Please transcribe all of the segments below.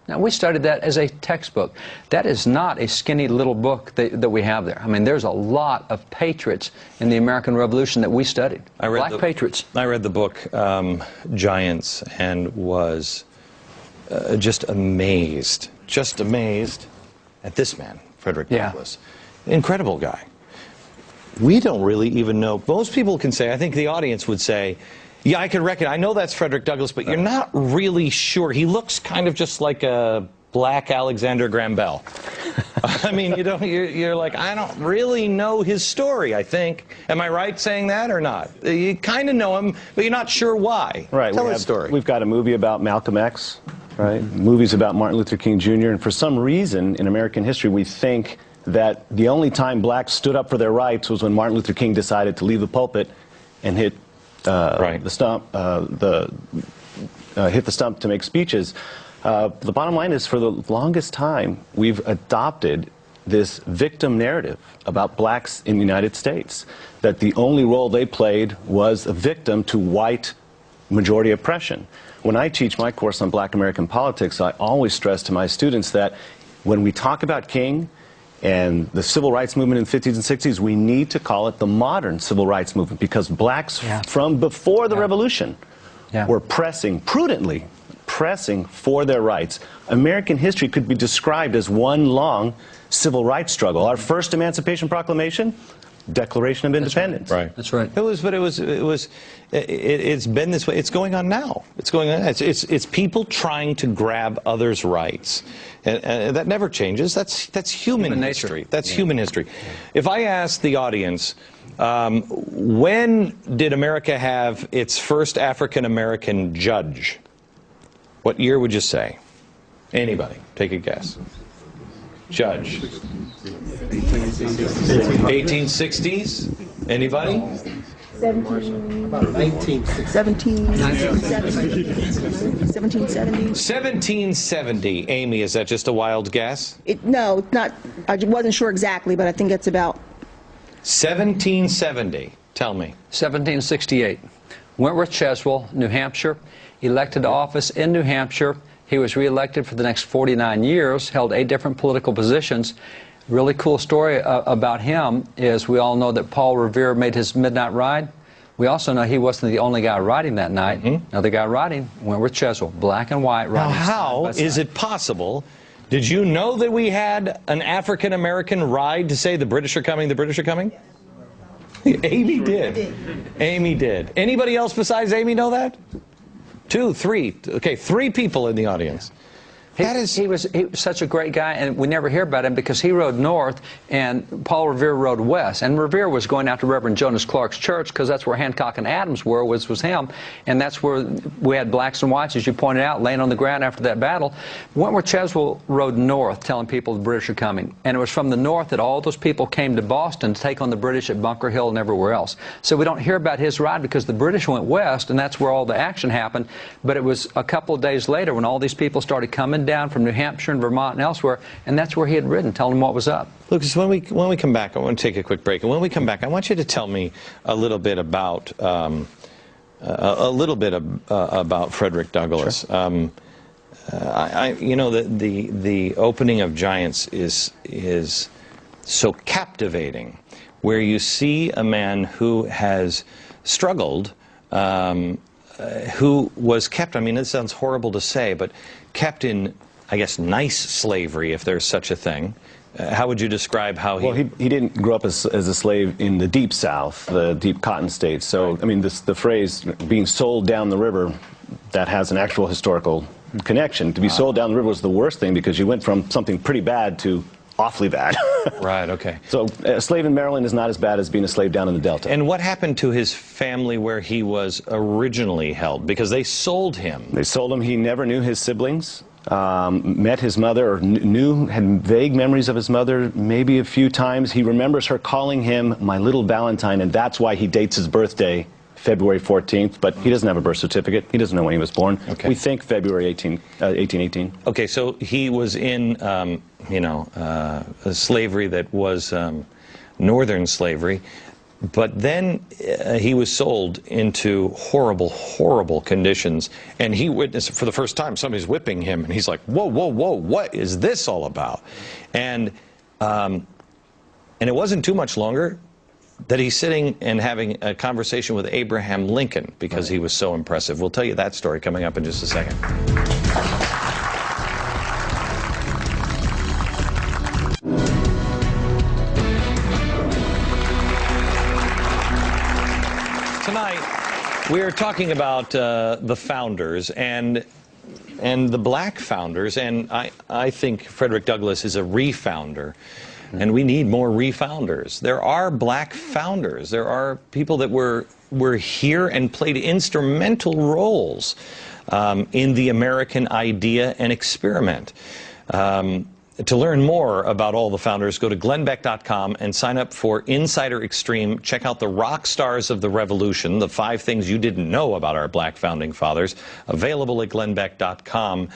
Now, we studied that as a textbook. That is not a skinny little book that we have there. I mean, there's a lot of patriots in the American Revolution that we studied. Black patriots. I read the book Giants and was just amazed at this man, Frederick Douglass. Incredible guy. We don't really even know. Most people can say, I think the audience would say, yeah, I can reckon. I know that's Frederick Douglass, but you're not really sure. He looks kind of just like a black Alexander Graham Bell. I mean, you're like, I don't really know his story, I think. Am I right saying that or not? You kind of know him, but you're not sure why. Right. Tell his story. We've got a movie about Malcolm X, right? Movies about Martin Luther King Jr. And for some reason in American history, we think that the only time blacks stood up for their rights was when Martin Luther King decided to leave the pulpit and hit the stump, hit the stump to make speeches. The bottom line is, for the longest time, we've adopted this victim narrative about blacks in the United States, that the only role they played was a victim to white majority oppression. When I teach my course on Black American politics, I always stress to my students that when we talk about King and the civil rights movement in the 50s and 60s, we need to call it the modern civil rights movement, because blacks from before the revolution were prudently pressing for their rights. American history could be described as one long civil rights struggle. Our first Emancipation Proclamation, Declaration of Independence. That's right. It's been this way. It's going on now. It's going on. It's people trying to grab others' rights, and that never changes. That's human history. That's human history. If I ask the audience, when did America have its first African American judge? What year would you say? Anybody? Take a guess. Judge. 1860s? Anybody? 1770. Amy, is that just a wild guess? No, not. I wasn't sure exactly, but I think it's about 1770. Tell me. 1768. Wentworth Cheswell, New Hampshire, elected to office in New Hampshire. He was reelected for the next 49 years, held 8 different political positions. Really cool story about him is, we all know that Paul Revere made his midnight ride. We also know he wasn't the only guy riding that night. Another guy riding, Wentworth Cheswell, black and white riding. Now, how is it possible? Did you know that we had an African American ride to say the British are coming, the British are coming? Amy did. Amy did. Anybody else besides Amy know that? 2, 3. Okay, 3 people in the audience. He was such a great guy, and we never hear about him because he rode north and Paul Revere rode west. And Revere was going after Reverend Jonas Clark's church, because that's where Hancock and Adams were, was him. And that's where we had blacks and whites, as you pointed out, laying on the ground after that battle. Wentworth Cheswell rode north, telling people the British are coming. And it was from the north that all those people came to Boston to take on the British at Bunker Hill and everywhere else. So we don't hear about his ride because the British went west, and that's where all the action happened. But it was a couple of days later when all these people started coming down from New Hampshire and Vermont and elsewhere, and that's where he had ridden, telling them what was up. Lucas, when we come back, I want to take a quick break, and when we come back, I want you to tell me a little bit about Frederick Douglass. Sure. You know, the opening of Giants is so captivating, where you see a man who has struggled, who was kept, I mean, it sounds horrible to say, but kept in, I guess, nice slavery, if there's such a thing. How would you describe how he... Well, he didn't grow up as a slave in the deep South, the deep cotton states. So, I mean, the phrase being sold down the river, that has an actual historical connection. To be sold down the river was the worst thing, because you went from something pretty bad to awfully bad. Right, okay. So a slave in Maryland is not as bad as being a slave down in the Delta. And what happened to his family where he was originally held? Because they sold him. They sold him. He never knew his siblings. Met his mother, or had vague memories of his mother maybe a few times. He remembers her calling him my little Valentine, and that's why he dates his birthday February 14th, but he doesn't have a birth certificate. He doesn't know when he was born. Okay. We think February 1818. Okay, so he was in, a slavery that was northern slavery. But then he was sold into horrible, horrible conditions, and he witnessed for the first time somebody's whipping him, and he's like, whoa, whoa, whoa, what is this all about? And it wasn't too much longer that he's sitting and having a conversation with Abraham Lincoln because he was so impressive. We'll tell you that story coming up in just a second. Tonight, we are talking about the founders and the black founders, and I think Frederick Douglass is a refounder, and we need more refounders. There are black founders. There are people that were here and played instrumental roles in the American idea and experiment. To learn more about all the founders, go to glennbeck.com and sign up for Insider Extreme. Check out the rock stars of the revolution, the 5 things you didn't know about our black founding fathers. Available at glennbeck.com.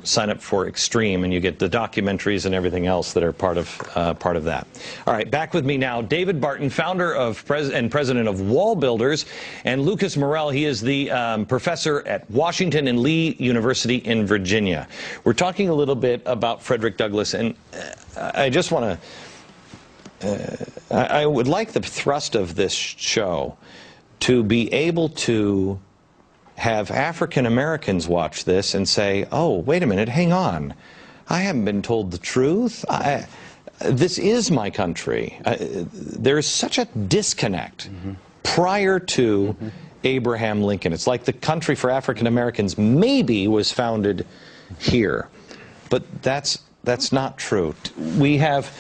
Sign up for Extreme, and you get the documentaries and everything else that are part of that. All right, back with me now, David Barton, founder of and president of Wall Builders, and Lucas Morel. He is the professor at Washington and Lee University in Virginia. We're talking a little bit about Frederick Douglass, and I just want to, I would like the thrust of this show to be able to have African Americans watch this and say, oh, wait a minute, hang on, I haven't been told the truth. This is my country. There's such a disconnect prior to Abraham Lincoln. It's like the country for African Americans maybe was founded here, but that's not true. We have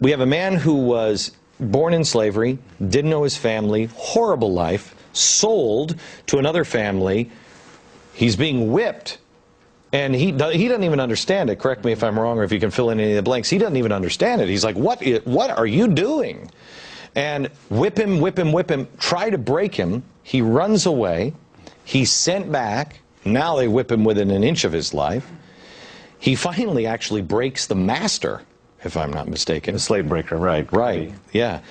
a man who was born in slavery, didn't know his family, horrible life, sold to another family. He's being whipped, and he doesn't even understand it. Correct me if I'm wrong, or if you can fill in any of the blanks. He doesn't even understand it. He's like, what are you doing? And whip him, whip him, whip him, try to break him. He runs away. He's sent back. Now they whip him within an inch of his life. He finally actually breaks the master, if I'm not mistaken. The slave breaker, right. Right, yeah.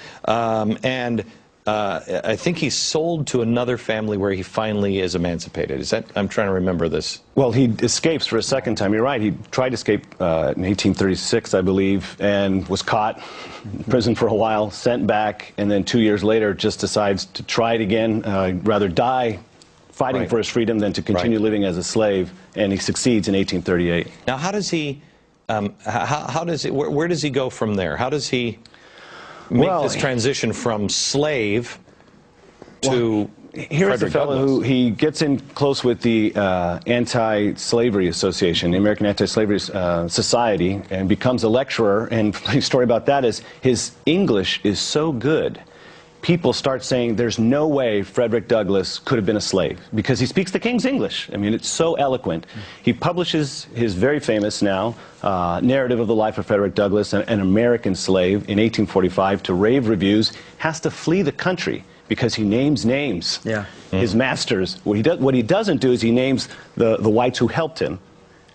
I think he's sold to another family where he finally is emancipated. Is that, I'm trying to remember this. Well, he escapes for a second time. You're right. He tried to escape in 1836, I believe, and was caught, in prison for a while, sent back, and then 2 years later just decides to try it again, rather die fighting for his freedom than to continue living as a slave, and he succeeds in 1838. Now, how does he, where does he go from there? How does he make this transition from slave to here's a fellow who he gets in close with the Anti-Slavery Association, the American Anti-Slavery Society, and becomes a lecturer. And the story about that is his English is so good, people start saying there's no way Frederick Douglass could have been a slave because he speaks the King's English. I mean, it's so eloquent. He publishes his very famous now narrative of the life of Frederick Douglass, an American slave, in 1845 to rave reviews, has to flee the country because he names names, his masters. What he doesn't do is he names the whites who helped him,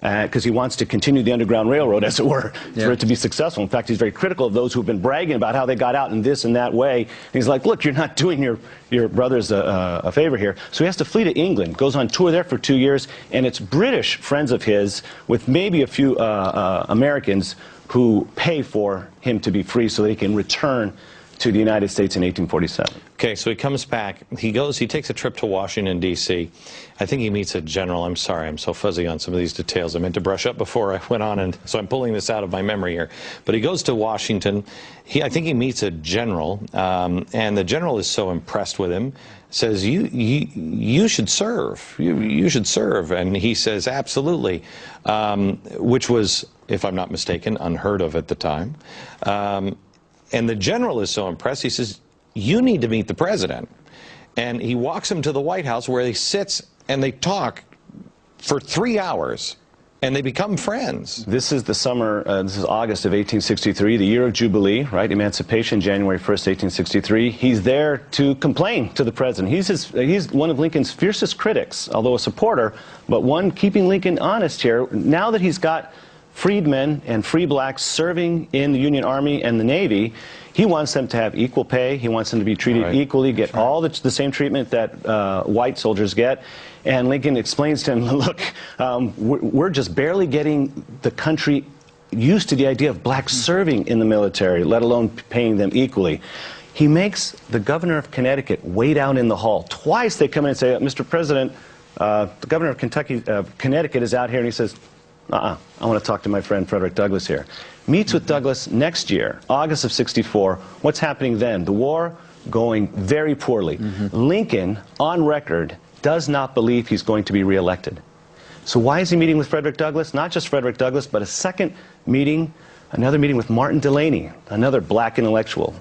because he wants to continue the Underground Railroad, as it were, for it to be successful. In fact, he's very critical of those who've been bragging about how they got out in this and that way. And he's like, look, you're not doing your brothers a favor here. So he has to flee to England, goes on tour there for 2 years, and it's British friends of his, with maybe a few Americans, who pay for him to be free so they can return to the United States in 1847. Okay, so he comes back. He takes a trip to Washington, D.C. I think he meets a general. I'm sorry, I'm so fuzzy on some of these details. I meant to brush up before I went on, and so I'm pulling this out of my memory here. But he goes to Washington. I think he meets a general, and the general is so impressed with him, says, you should serve. You should serve. And he says, absolutely, which was, if I'm not mistaken, unheard of at the time. And the general is so impressed, he says, you need to meet the president. And he walks him to the White House, where he sits and they talk for 3 hours, and they become friends. This is the summer, this is August of 1863, the year of Jubilee, right? Emancipation, January 1st, 1863. He's there to complain to the president. He's one of Lincoln's fiercest critics, although a supporter, but one keeping Lincoln honest here. Now that he's got freedmen and free blacks serving in the Union Army and the Navy. He wants them to have equal pay. He wants them to be treated equally, get all the same treatment that white soldiers get. And Lincoln explains to him, look, we're just barely getting the country used to the idea of blacks serving in the military, let alone paying them equally. He makes the governor of Connecticut way down in the hall. Twice they come in and say, Mr. President, the governor of Connecticut is out here, and he says, I want to talk to my friend Frederick Douglass here. Meets with Douglass next year, August of '64. What's happening then? The war going very poorly. Lincoln, on record, does not believe he's going to be reelected. So why is he meeting with Frederick Douglass? Not just Frederick Douglass, but a second meeting, another meeting with Martin Delany, another black intellectual.